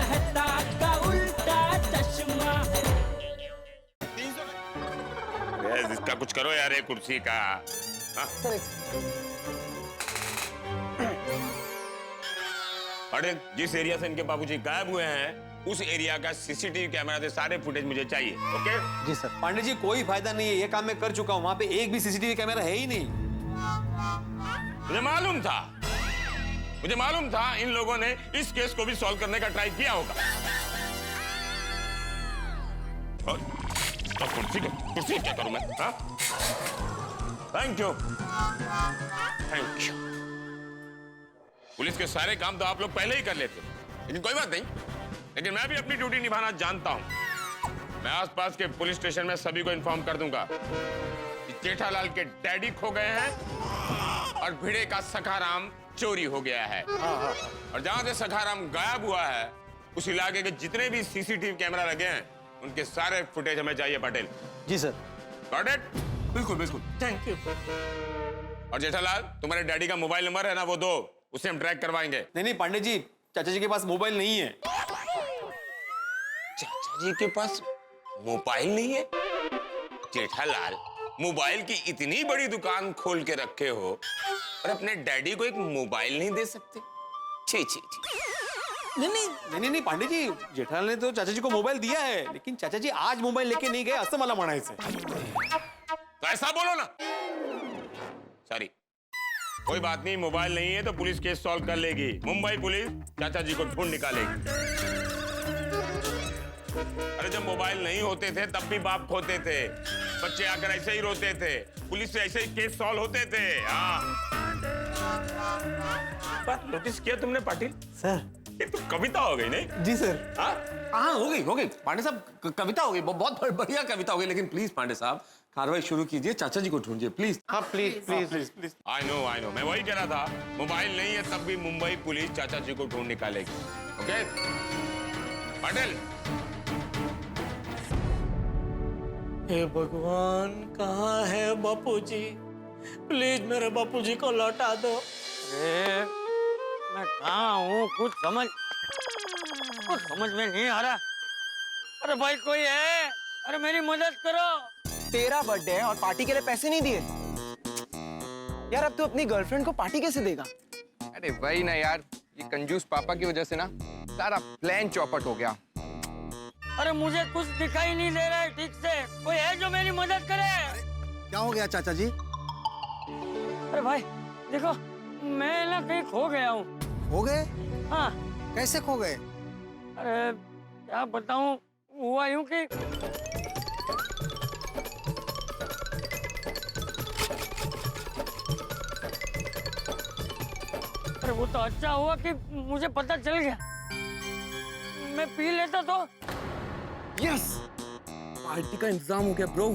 रहता का उल्टा चश्मा। इसका कुछ करो यार, ये कुर्सी का। अरे जिस एरिया से इनके बाबूजी गायब हुए हैं उस एरिया का सीसीटीवी कैमरा से सारे फुटेज मुझे चाहिए। ओके जी सर। पांडे जी कोई फायदा नहीं है, ये काम मैं कर चुका हूँ, वहाँ पे एक भी सीसीटीवी कैमरा है ही नहीं। मुझे मालूम था इन लोगों ने इस केस को भी सॉल्व करने का ट्राई किया होगा। तो कुर्सी क्या करूं मैं? Thank you. पुलिस के सारे काम तो आप लोग पहले ही कर लेते, लेकिन कोई बात नहीं। लेकिन मैं भी अपनी ड्यूटी निभाना जानता हूं। मैं आसपास के पुलिस स्टेशन में सभी को इन्फॉर्म कर दूंगा कि जेठालाल के डैडी खो गए हैं और भिड़े का सखाराम चोरी हो गया है। और जहां से सखाराम गायब हुआ है उस इलाके के जितने भी सीसीटीवी कैमरा लगे हैं उनके सारे फुटेज हमें चाहिए। पटेल जी सर। Got it? बिल्कुल बिल्कुल। Thank you. और जेठालाल तुम्हारे डैडी का मोबाइल नंबर है ना, वो दो, उसे हम ट्रैक करवाएंगे। नहीं पांडे जी, चाचा जी के पास मोबाइल नहीं है। चाचा जी के पास मोबाइल नहीं है? जेठालाल मोबाइल की इतनी बड़ी दुकान खोल के रखे हो और अपने डैडी को एक मोबाइल नहीं दे सकते? छी छी छी। नहीं पांडे जी, जेठालाल ने तो चाचा जी को मोबाइल दिया है, लेकिन चाचा जी आज मोबाइल लेके नहीं गए, असं मला म्हणायचंय। तो ऐसा बोलो ना। सॉरी, कोई बात नहीं, मोबाइल नहीं है तो पुलिस केस सॉल्व कर लेगी। मुंबई पुलिस चाचा जी को ढूंढ निकालेगी। अरे जब मोबाइल नहीं होते थे तब भी बाप खोते थे, बच्चे आकर ऐसे ही रोते थे, पुलिस से ऐसे ही केस सॉल्व होते थे। हाँ, बात नोटिस किया तुमने पाटिल? सर ये तो कविता हो गई नहीं? जी सर। हाँ हो गई पांडे साहब, कविता हो गई, बहुत बढ़िया कविता हो गई। लेकिन प्लीज पांडे साहब कार्रवाई शुरू कीजिए, चाचा जी को ढूंढिए प्लीज। हाँ please please please please. I know, मैं वही कह रहा था, मोबाइल नहीं है तब भी मुंबई पुलिस चाचा जी को ढूंढ निकालेगी। ओके पाटिल। हे भगवान, कहाँ है बापूजी? प्लीज मेरे बापूजी को लौटा दो। अरे मैं कहाँ हूँ, कुछ समझ में नहीं आ रहा। अरे भाई कोई है? अरे मेरी मदद करो। तेरा बर्थडे है और पार्टी के लिए पैसे नहीं दिए यार, अब तू अपनी गर्लफ्रेंड को पार्टी कैसे देगा? अरे वही ना यार, ये कंजूस पापा की वजह से ना सारा प्लान चौपट हो गया। अरे मुझे कुछ दिखाई नहीं दे रहा है ठीक से, कोई है जो मेरी मदद करे? क्या हो गया चाचा जी? अरे भाई देखो, मैं ना कहीं खो गया हूँ। हो गए? हाँ। कैसे खो गए? अरे क्या बताऊँ, हुआ यूं कि अरे वो तो अच्छा हुआ कि मुझे पता चल गया। मैं पी लेता तो। यस, पार्टी का इंतजाम हो गया ब्रो।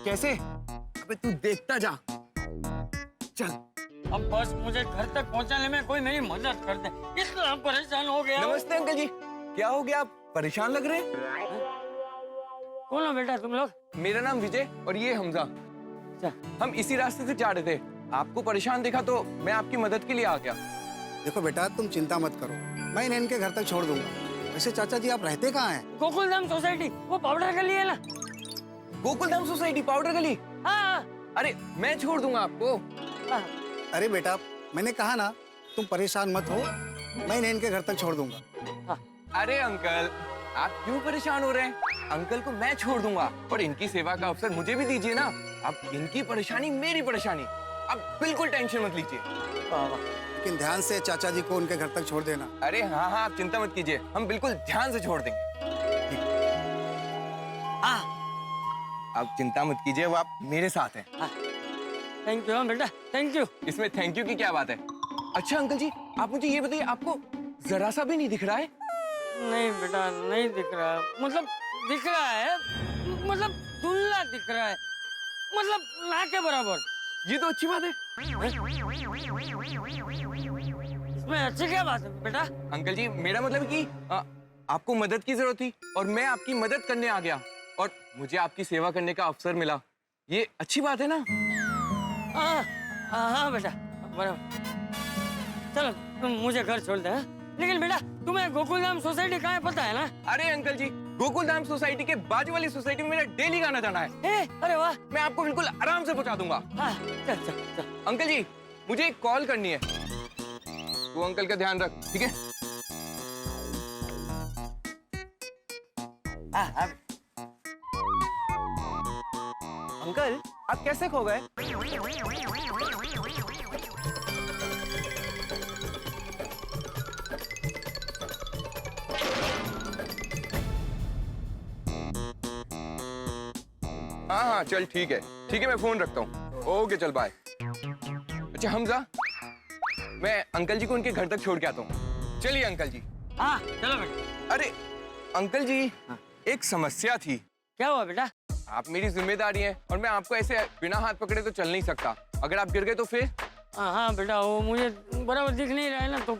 कैसे? अबे तू देखता जा। चल। अब बस मुझे घर तक पहुंचाने में कोई मेरी मदद कर दे, इतना परेशान हो गया। नमस्ते अंकल जी, क्या हो गया, आप परेशान लग रहे हैं? कौन हो बेटा तुम लोग? मेरा नाम विजय और ये हमजा। अच्छा। हम इसी रास्ते से जा रहे थे, आपको परेशान देखा तो मैं आपकी मदद के लिए आ गया। देखो बेटा, तुम चिंता मत करो, मैं इन्हें इनके घर तक छोड़ दूंगा। वैसे चाचा जी आप रहते कहाँ हैं? गोकुलधाम सोसाइटी, वो पाउडर गली है ना। गोकुलधाम सोसाइटी, पाउडर गली? हाँ। अरे मैं छोड़ दूंगा आपको। हाँ। अरे बेटा, मैंने कहा ना, तुम परेशान मत हो, मैं इन्हें इनके घर तक छोड़ दूंगा। हाँ। अरे अंकल, आप क्यों परेशान हो रहे हैं? अंकल को मैं छोड़ दूंगा और इनकी सेवा का अवसर मुझे भी दीजिए ना। अब इनकी परेशानी मेरी परेशानी, अब बिल्कुल टेंशन मत लीजिए। लेकिन ध्यान से चाचा जी को उनके घर तक छोड़ देना। अरे हाँ हाँ, आप चिंता मत कीजिए, हम बिल्कुल ध्यान से छोड़ देंगे। हाँ, आप चिंता मत कीजिए, वो आप मेरे साथ हैं। थैंक यू बेटा, थैंक यू। इसमें थैंक यू की क्या बात है? अच्छा अंकल जी, आप मुझे ये बताइए, आपको जरा सा भी नहीं दिख रहा है? नहीं बेटा, नहीं दिख रहा, मतलब दिख रहा है, मतलब धुंधला दिख रहा है, मतलब ना के बराबर। ये तो अच्छी बात है। इसमें अच्छी क्या बात है बेटा? अंकल जी, मेरा मतलब है कि आपको मदद की जरूरत थी और मैं आपकी मदद करने आ गया और मुझे आपकी सेवा करने का अवसर मिला, ये अच्छी बात है ना? हाँ हाँ बेटा, बराबर। चलो तुम मुझे घर छोड़ दे। लेकिन बेटा तुम्हें गोकुलधाम सोसाइटी कहाँ है पता है ना? अरे अंकल जी, गोकुलधाम सोसाइटी के बाजू वाली सोसाइटी में मेरा डेली का आना जाना है। अरे वाह। मैं आपको बिल्कुल आराम से पहुंचा दूंगा। हाँ, चल चल चल। अंकल जी, मुझे एक कॉल करनी है, तू अंकल का ध्यान रख, ठीक है? हाँ। अंकल आप कैसे खो गए? हाँ हाँ चल ठीक है, मैं फोन रखता हूँ। ओके चल बाय। अच्छा हमजा, मैं अंकल जी को उनके घर तक छोड़ के आता हूँ। चलिए अंकल जी। हाँ चलो बेटा। अरे अंकल जी, एक समस्या थी। क्या हुआ बेटा? आप मेरी जिम्मेदारी हैं और मैं आपको ऐसे बिना हाथ पकड़े तो चल नहीं सकता। अगर आप गिर गए तो फिर? हाँ बेटा, वो मुझे बराबर दिख नहीं रहा है ना, तो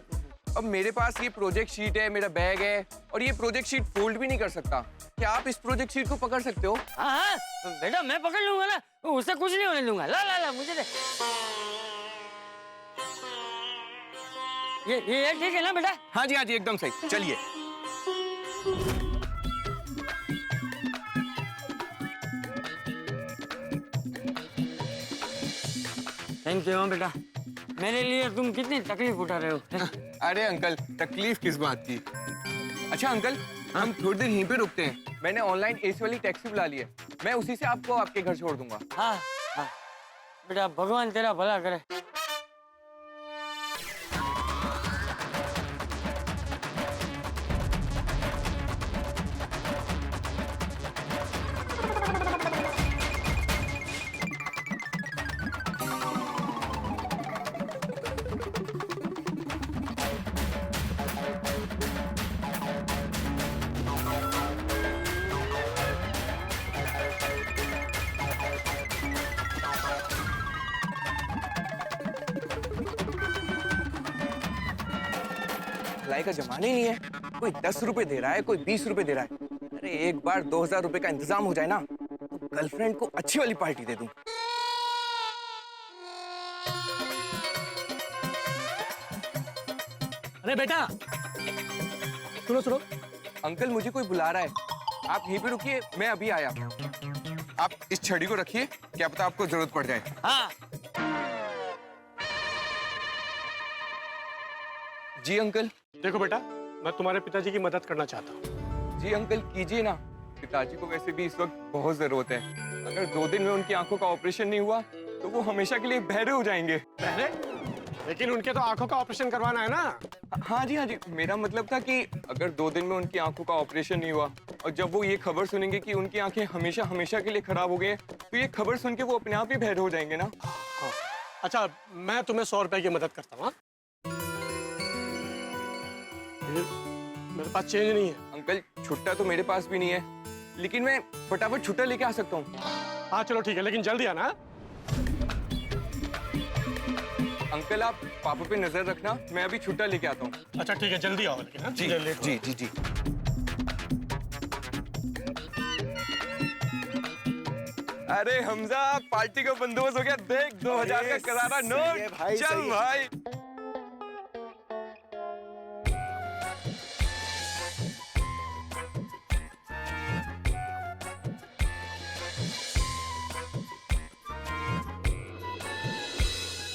अब मेरे पास ये प्रोजेक्ट शीट है, मेरा बैग है, और ये प्रोजेक्ट शीट फोल्ड भी नहीं कर सकता। क्या आप इस प्रोजेक्ट शीट को पकड़ सकते हो? हाँ बेटा मैं पकड़ लूंगा ना, उससे कुछ नहीं होने दूंगा। ला ला ला मुझे दे। ये ठीक है ना बेटा? हाँ जी एकदम सही। चलिए। थैंक यू बेटा, मेरे लिए तुम कितनी तकलीफ उठा रहे हो। अरे अंकल, तकलीफ किस बात की? अच्छा अंकल, हम थोड़ी देर यहीं पे रुकते हैं। मैंने ऑनलाइन एसी वाली टैक्सी बुला ली है, मैं उसी से आपको आपके घर छोड़ दूंगा। हाँ बेटा, भगवान तेरा भला करे। भलाई का जमाना ही नहीं है। कोई 10 रुपए दे रहा है, कोई 20 रुपए दे रहा है। अरे एक बार 2000 रुपए का इंतजाम हो जाए ना, तो गर्लफ्रेंड को अच्छी वाली पार्टी दे दूं। अरे बेटा सुनो। अंकल मुझे कोई बुला रहा है, आप यहीं पे रुकिए, मैं अभी आया। आप इस छड़ी को रखिए, क्या पता आपको जरूरत पड़ जाए। हाँ जी अंकल। देखो बेटा, मैं तुम्हारे पिताजी की मदद करना चाहता हूँ। जी अंकल कीजिए ना, पिताजी को वैसे भी इस वक्त बहुत जरूरत है। अगर 2 दिन में उनकी आंखों का ऑपरेशन नहीं हुआ तो वो हमेशा के लिए बहरे हो जाएंगे। पहले लेकिन उनके तो आंखों का ऑपरेशन करवाना है ना। हाँ जी, मेरा मतलब था कि अगर 2 दिन में उनकी आंखों का ऑपरेशन नहीं हुआ और जब वो ये खबर सुनेंगे कि उनकी आंखें हमेशा के लिए खराब हो गई हैं, तो ये खबर सुन के वो अपने आप ही बहरे हो जाएंगे ना। हाँ। अच्छा, मैं तुम्हें 100 रुपए की मदद करता हूँ। मेरे पास चेंज नहीं है। अंकल छुट्टा तो मेरे पास भी नहीं है, लेकिन मैं फटाफट छुट्टा लेके आ सकता हूँ। हाँ चलो ठीक है, लेकिन जल्दी आना। अंकल आप पापा पे नजर रखना, मैं अभी छुट्टा लेके आता हूँ। अच्छा ठीक है, जल्दी आओ लेकिन। हाँ? जी लेट जी जी जी। अरे हमजा, पार्टी का बंदोबस्त हो गया। देख 2000 का करारा नोट। चल भाई।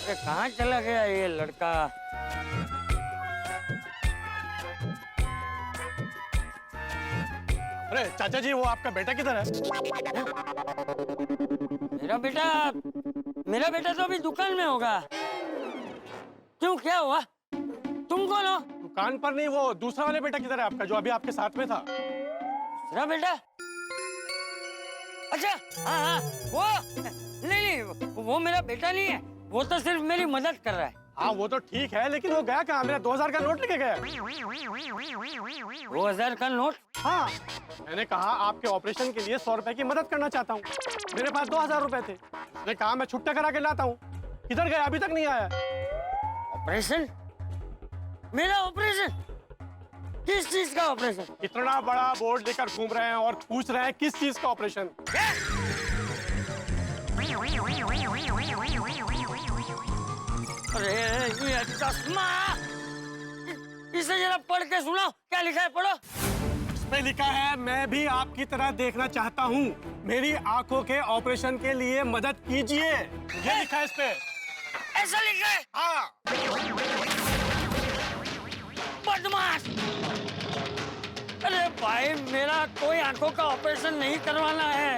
अरे कहाँ चला गया ये लड़का? अरे चाचा जी, वो आपका बेटा किधर है? मेरा बेटा तो अभी दुकान में होगा। क्यों, क्या हुआ? तुम कौन हो? दुकान पर नहीं, वो दूसरा वाले बेटा किधर है आपका, जो अभी आपके साथ में था? दूसरा बेटा? अच्छा हाँ, वो नहीं, वो मेरा बेटा नहीं है। वो तो सिर्फ मेरी मदद कर रहा है। हाँ वो तो ठीक है, लेकिन वो गया कहाँ? मेरा 2000 का नोट लेके गया। 2000 का नोट? हाँ, मैंने कहा आपके ऑपरेशन के लिए 100 रुपए की मदद करना चाहता हूँ। मेरे पास 2000 रुपए थे। मैंने कहा मैं छुट्टा करा के लाता हूँ। किधर गया? अभी तक नहीं आया। ऑपरेशन? मेरा ऑपरेशन? किस चीज का ऑपरेशन? इतना बड़ा बोर्ड लेकर घूम रहे हैं और पूछ रहे हैं किस चीज का ऑपरेशन? अरे ये चश्मा, इसे जरा पढ़ के सुनाओ, क्या लिखा है, पढ़ो। इसमें लिखा है, मैं भी आपकी तरह देखना चाहता हूँ, मेरी आंखों के ऑपरेशन के लिए मदद कीजिए। ये लिखा है इस पे। ऐसा लिखा है? हाँ। बदमाश! अरे भाई, मेरा कोई आंखों का ऑपरेशन नहीं करवाना है,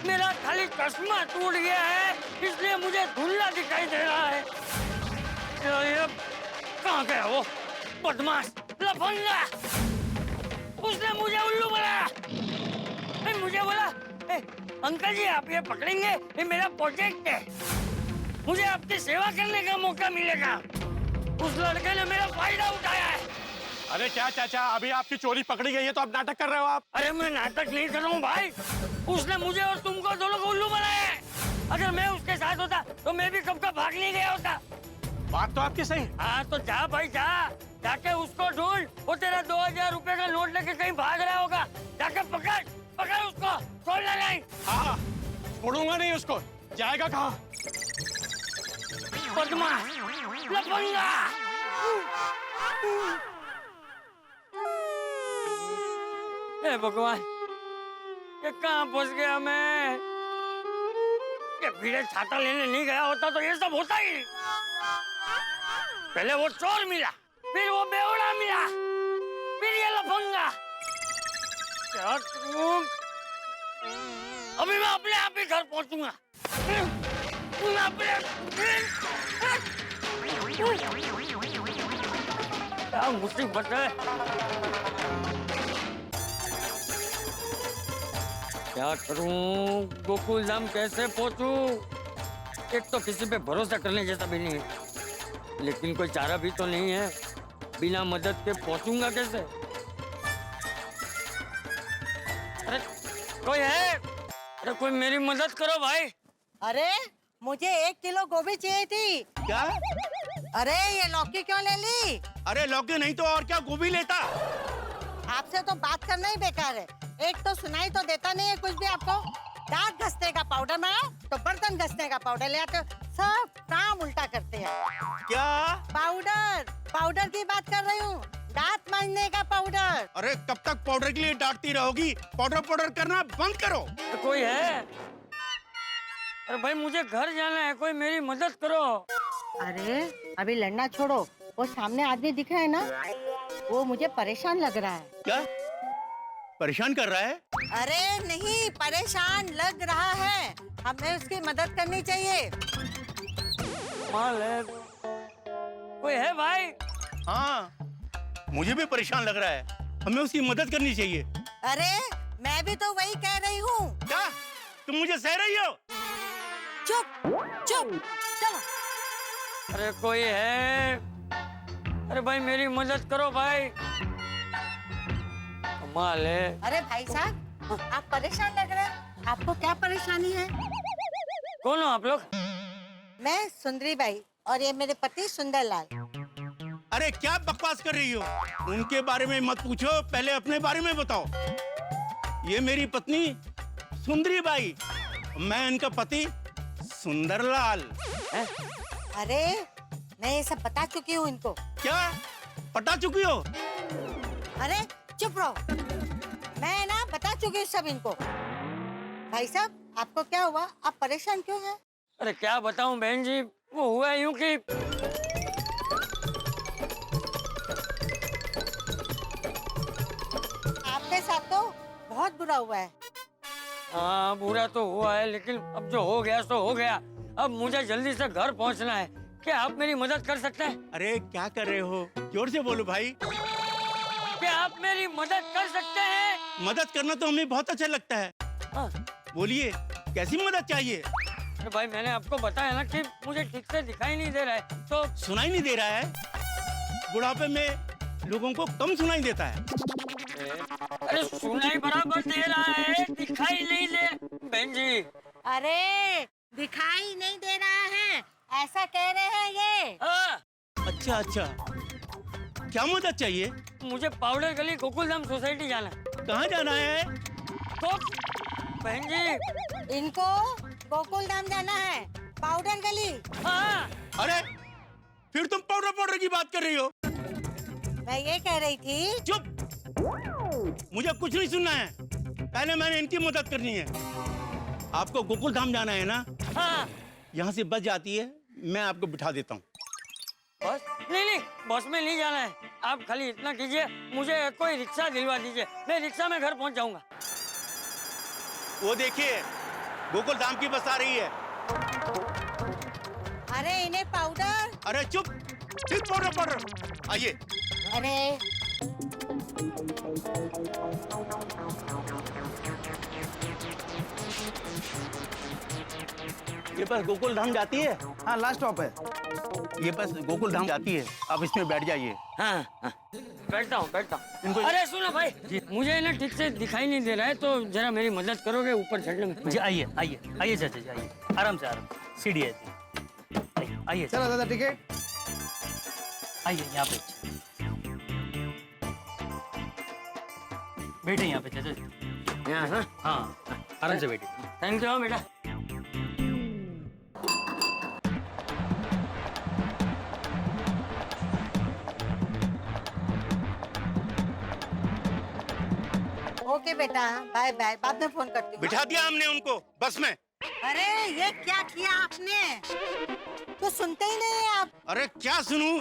मेरा खाली चश्मा टूट गया है, इसलिए मुझे धुंधला दिखाई दे रहा है। ये कहाँ गया वो बदमाश लफंगा? उसने मुझे उल्लू बनाया। मुझे बोला, अंकल जी आप ये पकड़ेंगे, ये मेरा प्रोजेक्ट है, मुझे आपकी सेवा करने का मौका मिलेगा। उस लड़के ने मेरा फायदा उठाया है। अरे क्या चाचा, अभी आपकी चोरी पकड़ी गई है तो अब नाटक कर रहे हो आप? अरे मैं नाटक नहीं कर रहा हूँ भाई, उसने मुझे और तुमको दोनों को उल्लू बनाया है। अगर मैं उसके साथ होता तो मैं भी कब का भाग नहीं गया होता। बात तो आपकी सही। हाँ तो जा भाई जा, जाके उसको ढूंढ, वो तेरा 2000 रुपए का नोट लेके कहीं भाग रहा होगा, जाके पकड़ पकड़ उसको, छोड़ना नहीं। हाँ, छोड़ूंगा नहीं उसको, जाएगा कहाँ? बदमाश लफंगा। हे भगवान, ये कहाँ फंस गया मैं? ये भीड़े छाता लेने नहीं गया होता तो ये सब होता ही नहीं। पहले वो चोर मिला, फिर वो बेवड़ा मिला, फिर ये लफंगा। क्या करूं? अभी मैं अपने आप ही घर पहुंचूंगा। मैं अपने क्या मुसीबत है? क्या करूं? गोकुल धाम कैसे पहुंचूं? एक तो किसी पे भरोसा करने जैसा भी नहीं है, लेकिन कोई चारा भी तो नहीं है, बिना मदद के पहुंचूंगा कैसे? अरे कोई है? अरे कोई मेरी मदद करो भाई। अरे मुझे 1 किलो गोभी चाहिए थी। क्या? अरे ये लौकी क्यों ले ली? अरे लौकी नहीं तो और क्या, गोभी लेता। आपसे तो बात करना ही बेकार है, एक तो सुनाई तो देता नहीं है कुछ भी आपको। दांत घसने का पाउडर मंगाओ तो बर्तन घसने का पाउडर ले आते हो, सब काम उल्टा करते हैं। क्या? पाउडर की बात कर रही हूँ, दांत मांजने का पाउडर। अरे कब तक पाउडर के लिए डांटती रहोगी? पाउडर करना बंद करो। तो कोई है? अरे भाई मुझे घर जाना है, कोई मेरी मदद करो। अरे अभी लड़ना छोड़ो, वो सामने आदमी दिख रहा है ना, वो मुझे परेशान लग रहा है। क्या परेशान कर रहा है? अरे नहीं, परेशान लग रहा है, हमें उसकी मदद करनी चाहिए। माल है, कोई है भाई? हाँ, मुझे भी परेशान लग रहा है, हमें उसकी मदद करनी चाहिए। अरे मैं भी तो वही कह रही हूँ। क्या तुम मुझे सह रही हो? चुप चुप, चलो। अरे कोई है? अरे भाई मेरी मदद करो भाई, कमाल है। अरे भाई साहब, आप परेशान लग रहे हैं, आपको क्या परेशानी है? कौन हो आप लोग? मैं सुंदरी बाई और ये मेरे पति सुंदरलाल। अरे क्या बकवास कर रही हो? उनके बारे में मत पूछो, पहले अपने बारे में बताओ। ये मेरी पत्नी सुंदरी बाई, मैं इनका पति सुंदरलाल। अरे मैं ये सब बता चुकी हूँ इनको। क्या पटा चुकी हो? अरे चुप रहो, मैं ना बता चुकी हूँ सब इनको। भाई साहब आपको क्या हुआ, आप परेशान क्यों हैं? अरे क्या बताऊं बहन जी, वो हुआ यूं कि आपके साथ तो बहुत बुरा हुआ है। हाँ बुरा तो हुआ है, लेकिन अब जो हो गया सो हो गया। अब मुझे जल्दी से घर पहुंचना है, क्या आप मेरी मदद कर सकते हैं? अरे क्या कर रहे हो, जोर से बोलो भाई। क्या आप मेरी मदद कर सकते हैं? मदद करना तो हमें बहुत अच्छा लगता है। हाँ। बोलिए कैसी मदद चाहिए? अरे भाई मैंने आपको बताया ना कि मुझे ठीक से दिखाई नहीं दे रहा है, तो सुनाई नहीं दे रहा है? बुढ़ापे में लोगों को कम सुनाई देता है। अरे सुनाई बराबर दे रहा है, दिखाई नहीं दे। बहन जी अरे दिखाई नहीं दे रहा है, ऐसा कह रहे हैं ये। हाँ। अच्छा अच्छा, क्या मदद चाहिए? मुझे पाउडर गली गोकुलधाम सोसाइटी जाना है। कहाँ जाना है? तो बहन जी इनको गोकुलधाम जाना है, पाउडर गली। हाँ। अरे फिर तुम पाउडर की बात कर रही हो? मैं ये कह रही थी। चुप, मुझे कुछ नहीं सुनना है। पहले मैंने इनकी मदद करनी है। आपको गोकुल धाम जाना है ना? हाँ यहाँ से बस जाती है, मैं आपको बिठा देता हूँ। बस नहीं, बस में नहीं जाना है। आप खाली इतना कीजिए, मुझे कोई रिक्शा दिलवा दीजिए, मैं रिक्शा में घर पहुंच जाऊंगा। वो देखिए, गोकुल धाम की बस आ रही है। अरे इन्हें पाउडर। अरे चुप, फिर पाउडर। आइए। अरे ये बस गोकुल धाम जाती है। हाँ लास्ट स्टॉप है। ये बस गोकुल धाम जाती है, आप इसमें बैठ जाइए। हाँ, हाँ। बैठता हूँ। अरे सुनो भाई, मुझे ना ठीक से दिखाई नहीं दे रहा है, तो जरा मेरी मदद करोगे ऊपर चढ़ने में? जी आइए चाचा जी, आइए आराम से, सीढ़ी है जी। आइए चलो दादा टिकट। आइए यहाँ पे बैठे, यहाँ पे चाचा जी। यहाँ ना? हाँ आराम से बैठिए। थैंक यू बेटा। ओके बेटा, बाय बाय, बाद में फोन करती हूँ। बिठा दिया हमने उनको बस में। अरे ये क्या किया आपने? तो सुनते ही नहीं है आप। अरे क्या सुनूं?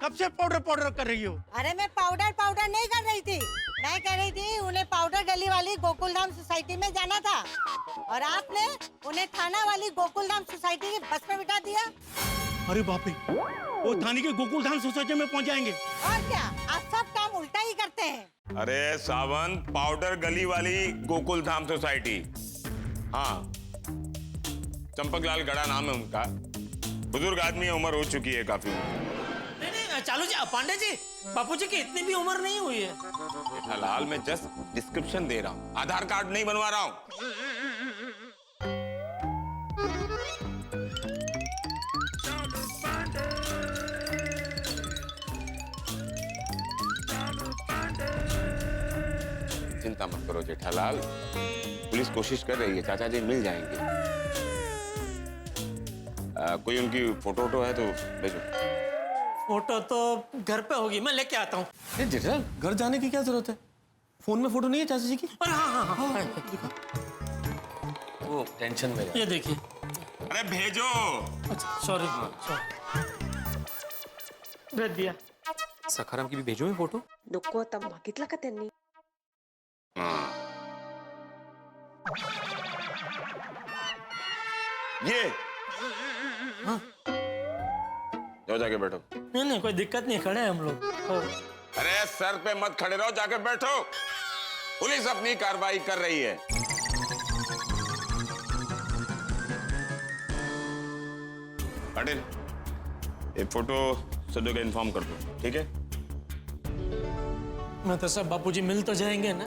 कब से पाउडर कर रही हो? अरे मैं पाउडर नहीं कर रही थी। मैं कह रही थी उन्हें पाउडर गली वाली गोकुलधाम सोसाइटी में जाना था, और आपने उन्हें थाना वाली गोकुलधाम सोसाइटी की बस में बिठा दिया। अरे बाप रे, वो थाने के गोकुल धाम सोसाइटी में पहुंच जाएंगे। और क्या, आप सब काम उल्टा ही करते हैं। अरे सावंत, पाउडर गली वाली गोकुल धाम सोसाइटी। हाँ, चंपक लाल गड़ा नाम है उनका। बुजुर्ग आदमी है, उम्र हो चुकी है काफी। नहीं चालू जी, पांडे जी, बापूजी की इतनी भी उम्र नहीं हुई है। जेठालाल, मैं जस्ट डिस्क्रिप्शन दे रहा हूँ, आधार कार्ड नहीं बनवा रहा हूँ। चिंता मत करो जेठालाल, पुलिस कोशिश कर रही है, चाचा जी मिल जाएंगे। कोई उनकी फोटो है तो भेजो। फोटो तो घर पे होगी, मैं लेके आता हूँ। जेठालाल, घर जाने की क्या जरूरत है? फोन में फोटो नहीं है चाचा जी की? अरे हाँ, वो टेंशन में। ये देखिए। अरे भेजो। अच्छा सॉरी, भेज दिया। सखाराम की भी भेजो मैं फोटो। नको आता मागितला का त्यांनी? ये हाँ। जाओ जाके बैठो। नहीं कोई दिक्कत नहीं, खड़े हैं हम लोग। अरे सर पे मत खड़े रहो, जाके बैठो। पुलिस अपनी कार्रवाई कर रही है। पाटिल, ये फोटो सदो के इन्फॉर्म कर दो, ठीक है? मैं तो सब बापूजी मिल तो जाएंगे ना?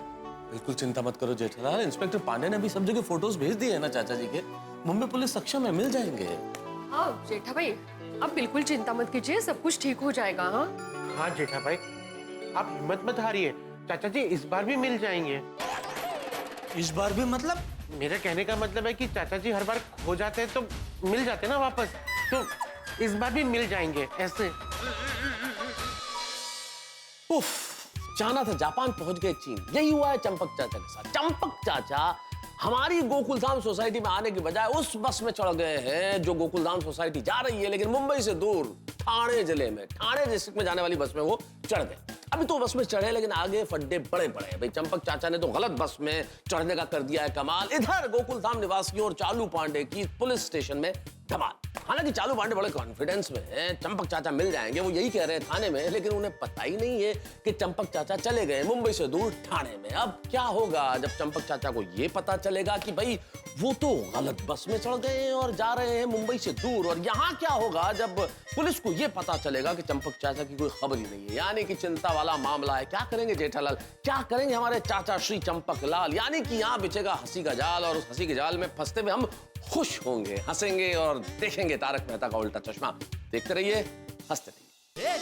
बिल्कुल चिंता मत करो जेठालाल, इंस्पेक्टर पांडे ने भी सब जगह फोटोज भेज दिए हैं ना चाचा जी के। मुंबई पुलिस सक्षम है, मिल जाएंगे। हाँ जेठा भाई, आप बिल्कुल चिंता मत कीजिए, सब कुछ ठीक हो जाएगा। हाँ जेठा भाई, आप हिम्मत मत हारिए, चाचा जी इस बार भी मिल जाएंगे। इस बार भी मतलब? मेरा कहने का मतलब है कि चाचा जी हर बार खो जाते हैं तो मिल जाते हैं ना वापस, तो इस बार भी मिल जाएंगे ऐसे। उफ, जाना था जापान, पहुंच गए चीन। यही हुआ है चंपक चाचा के साथ। चंपक चाचा हमारी गोकुलधाम सोसाइटी में आने की बजाय उस बस में चढ़ गए हैं जो गोकुलधाम सोसाइटी जा रही है, लेकिन मुंबई से दूर ठाणे जिले में, ठाणे डिस्ट्रिक्ट में जाने वाली बस में वो चढ़ गए। अभी तो बस में चढ़े, लेकिन आगे फड्डे बड़े बड़े हैं। भाई चंपक चाचा ने तो गलत बस में चढ़ने का कर दिया है कमाल। इधर गोकुलधाम निवासियों और चालू पांडे की पुलिस स्टेशन में धमाल। हालांकि चालू पांडे बड़े कॉन्फिडेंस में हैं, चंपक चाचा मिल जाएंगे, वो यही कह रहे हैं थाने में, लेकिन उन्हें पता ही नहीं है कि चंपक चाचा चले गए मुंबई से दूर ठाणे में। अब क्या होगा जब चंपक चाचा को ये पता चलेगा कि भाई वो तो गलत बस में चढ़ गए हैं और जा रहे हैं मुंबई से दूर। और यहाँ क्या होगा जब पुलिस को ये पता चलेगा कि चंपक चाचा की कोई खबर ही नहीं है, यानी कि चिंता वाला मामला है। क्या करेंगे जेठालाल, क्या करेंगे हमारे चाचा श्री चंपक लाल? यानी कि यहाँ बिछेगा हंसी का जाल, और उस हंसी के जाल में फंसते हुए हम खुश होंगे, हंसेंगे और देखेंगे तारक मेहता का उल्टा चश्मा। देखते रहिए, हंसते रहिए।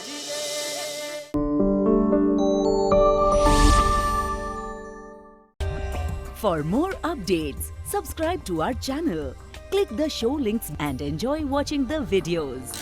For more updates, subscribe to our channel, click the show links and enjoy watching the videos.